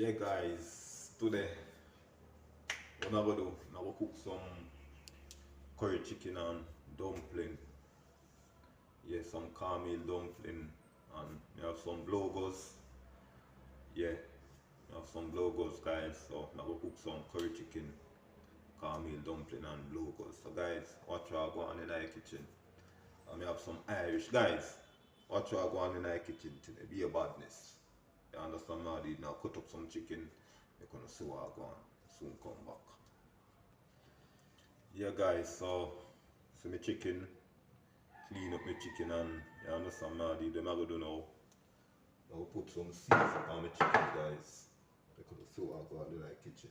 Yeah guys, today what I'm gonna do, I'm gonna cook some curry chicken and dumpling. Yeah, some caramel dumpling and we have some logos. Yeah, we have some logos guys. So I'm gonna cook some curry chicken, caramel dumpling and logos. So guys, watch what I go on in the kitchen. And we have some Irish guys. Watch what I go on in the kitchen today. Be a badness. You understand now? Now cut up some chicken. You're gonna see what I go on. Soon come back. Yeah guys, so see my chicken, clean up my chicken and you understand man, them I go do now. I will put some season on my chicken guys. I could see what I go in the kitchen.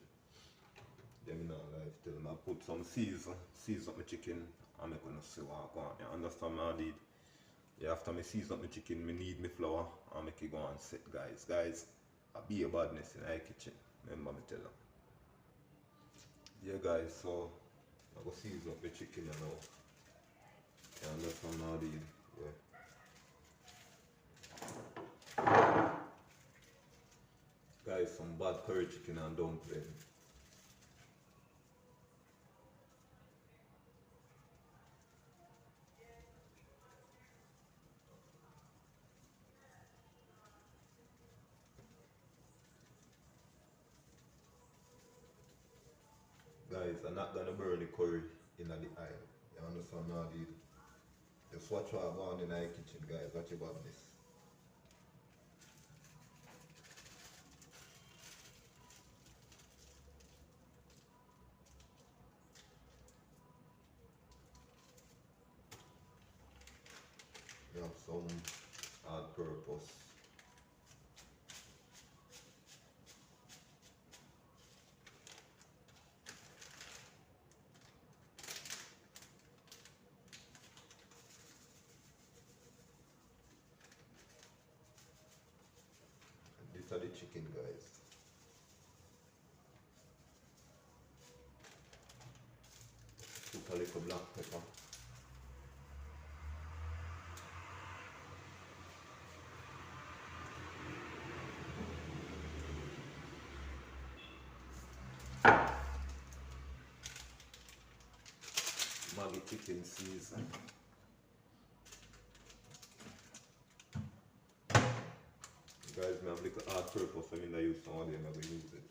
Them in our life tell them I put some season up my chicken and I'm gonna see what I go on. You understand man? Yeah, after me season up my chicken, me need my flour and make it go and set guys. Guys, I be a badness in the kitchen. Remember me tell them. Yeah guys, so I go season up my chicken now. You understand now, dude? Yeah. Guys, some bad curry chicken and dumpling. Guys, I'm not gonna burn the curry in the oil. You understand now, dude? Just watch what I go on in the kitchen, guys. Watch about this. You have some hard purpose. And these are the chicken, guys. Put a little black pepper. Maggi chicken season. Guys, I have a little hard purpose. I mean, I use some of them. I will use it.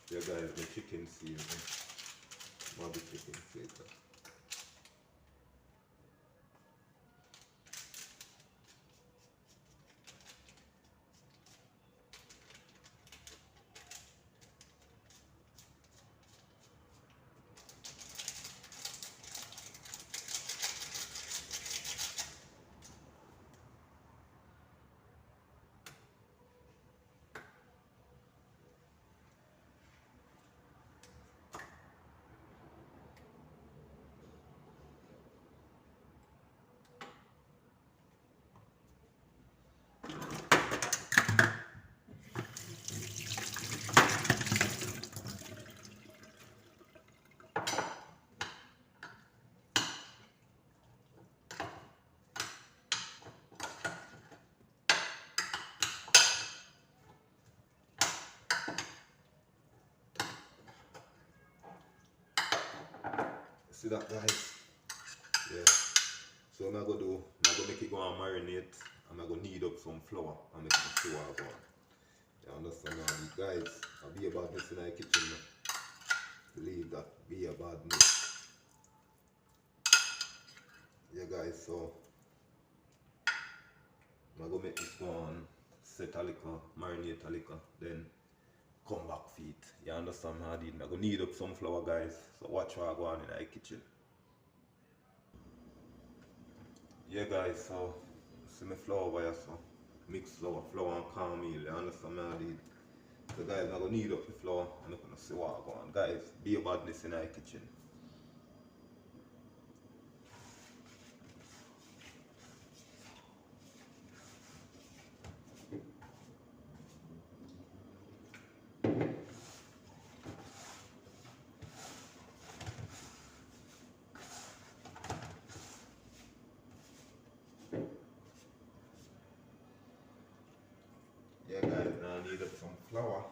Yeah, guys, the chicken season. Maggi chicken season. See that, guys? Yeah. So what I'm gonna do, I'm gonna make it go and marinate. I'm gonna knead up some flour and make it see what I want. You understand now? Guys, I'll be a badness in the kitchen now. Believe that, be a badness. Yeah guys, so I'm gonna make this one set a little, marinate a little, then come back feet. You understand how I did? I'm gonna knead up some flour guys. So watch what I go on in the kitchen. Yeah guys, so see my flour over here, so mix flour and caramel, you understand how I did? So guys, I'm gonna knead up the flour and I'm gonna see what I go on. Guys, be a badness in the kitchen. need up some flour.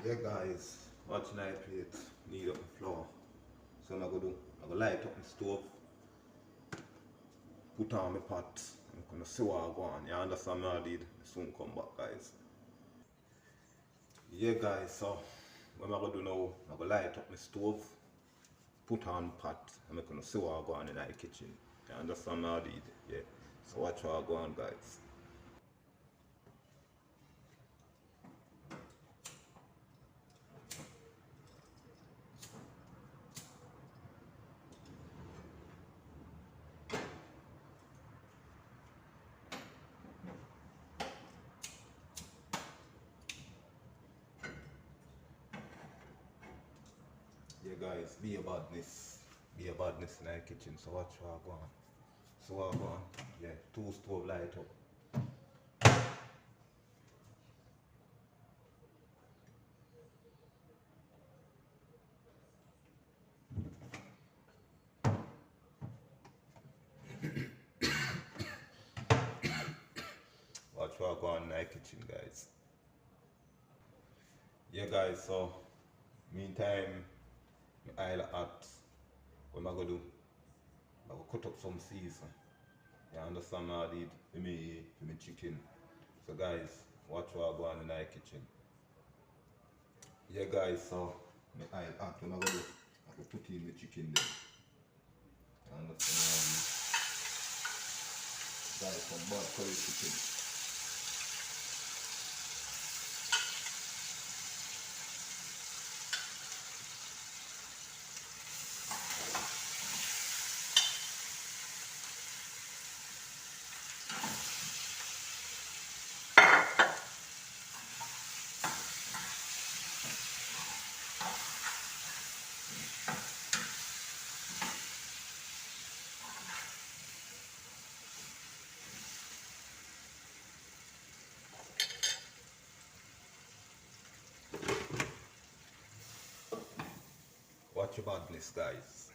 Yeah guys, watching I plate, need up the flour. So what I'm gonna do, I'm gonna light up the stove, put on my pot, I'm gonna see what I go on. You understand what I did? Soon come back guys. Yeah guys, so what I'm gonna do now, I'm gonna light up my stove, put on pot, and I'm gonna see what I go on in the kitchen. You understand what I did? Yeah. So watch what I go on guys. Yeah guys, be a badness. Be a badness in the kitchen, so watch what I go on. So what I go on, yeah, two stove light up. Watch what I go on in the kitchen guys. Yeah guys, so meantime, my oil hot. What am I gonna do? I'm gonna cut up some season. You understand what I did for me chicken. So guys, watch what I go on in the kitchen. Yeah guys, so my oil hot. What am I gonna do? I'm gonna put in the chicken there. You understand what I did? Guys, some bad curry chicken. Watch your badness guys.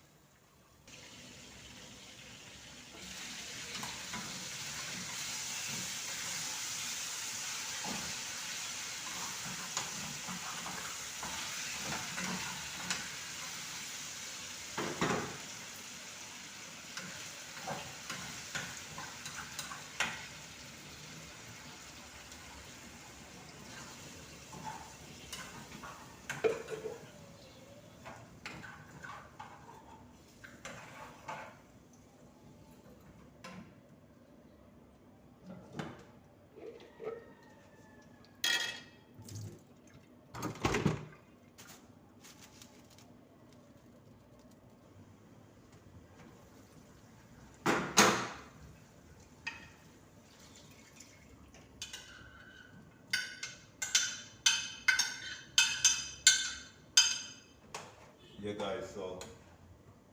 Yeah guys, so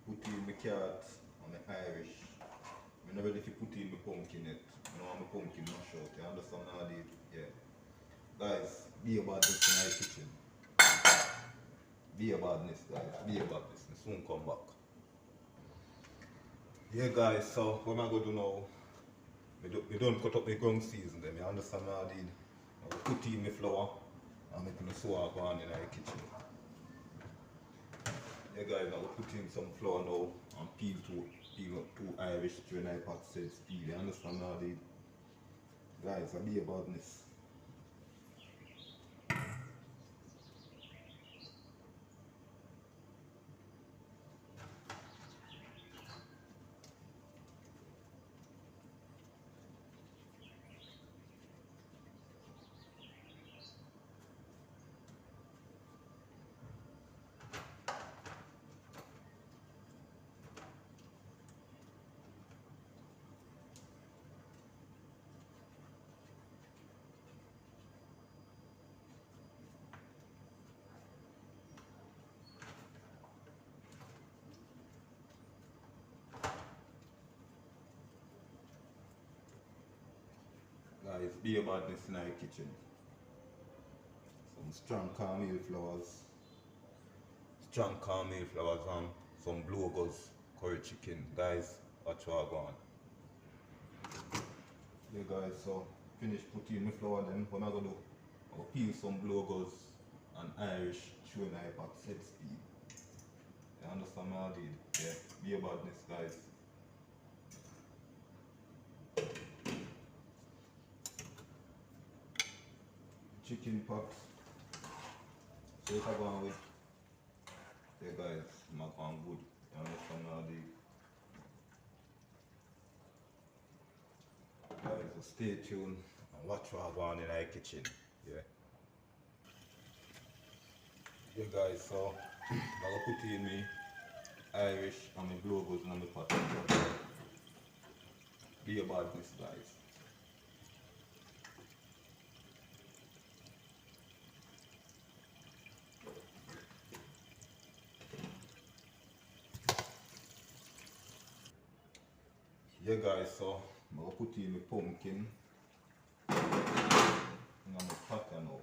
put in my carrot and my Irish. I'm not ready to put in my pumpkin yet. I know I'm a pumpkin mash out. You understand how I did? Yeah. Guys, be about this in my kitchen. Be a badness, guys. Be a badness. I soon come back. Yeah, guys. So what am I gonna do now? We don't cut up my ground season. Them. You understand what I did? I will put in my flour and make the sauce go on in the kitchen. Yeah, guys. I will put in some flour now and peel up two Irish Jamaican pot sets peel. You understand what I did? Guys, I be a badness. Guys, be a badness in our kitchen. Some strong cornmeal flours and some blowgos, curry chicken. Guys, watch what I go on. Yeah guys, so finish putting my flour then. What I'm gonna do, I'll peel some blowgos and Irish chewing knife at set speed. You understand what I did? Yeah, be a badness guys. Chicken pot. So if I go on with, yeah guys, I'm going good. You understand what I did? Guys, so stay tuned and watch what I go on in our kitchen. Yeah. Yeah guys, so I'm gonna put in me Irish and my blowgos and my pot. Be a badness guys. Yeah guys, so I'm gonna put in my pumpkin and my pot now.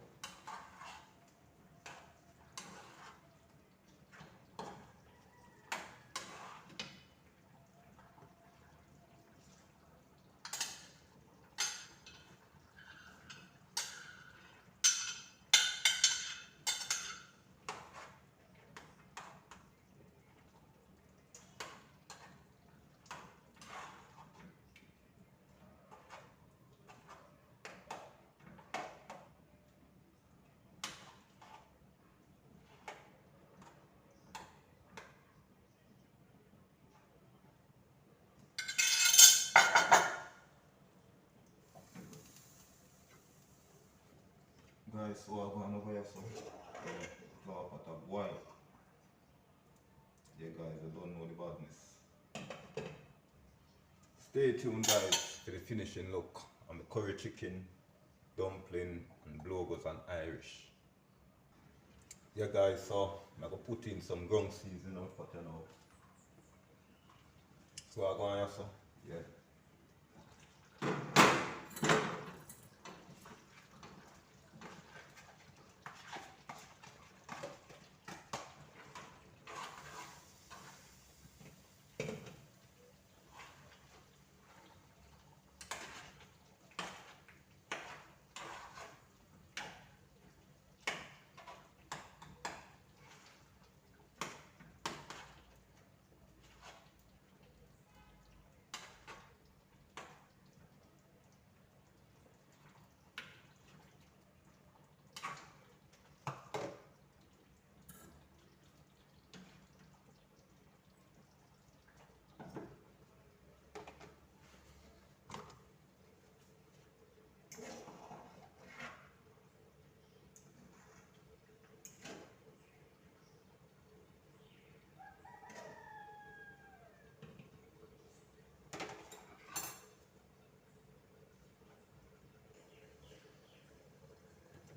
Guys, so I'm going over here some flour pot of boil. Yeah guys, I don't know the badness. Stay tuned guys for the finishing look on the curry chicken, dumpling and blowgos and Irish. Yeah guys, so I'm going to put in some ground seasoning on pot now. So I'm going to so yeah.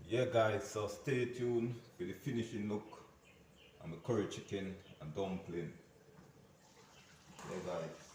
Yeah guys, so stay tuned for the finishing look on the curry chicken and dumpling. Yeah guys.